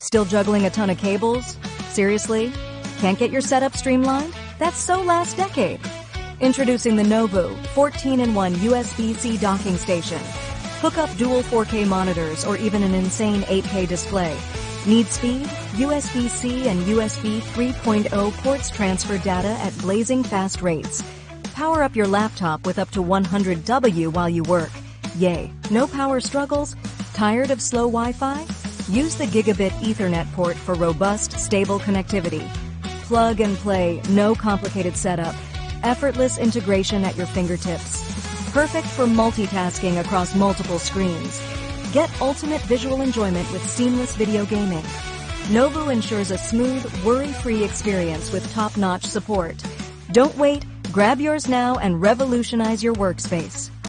Still juggling a ton of cables? Seriously? Can't get your setup streamlined? That's so last decade. Introducing the NOVOO 14-in-1 USB-C docking station. Hook up dual 4K monitors or even an insane 8K display. Need speed? USB-C and USB 3.0 ports transfer data at blazing fast rates. Power up your laptop with up to 100W while you work. Yay! No power struggles? Tired of slow Wi-Fi? Use the Gigabit Ethernet port for robust, stable connectivity. Plug and play, no complicated setup. Effortless integration at your fingertips. Perfect for multitasking across multiple screens. Get ultimate visual enjoyment with seamless video gaming. NOVOO ensures a smooth, worry-free experience with top-notch support. Don't wait, grab yours now and revolutionize your workspace.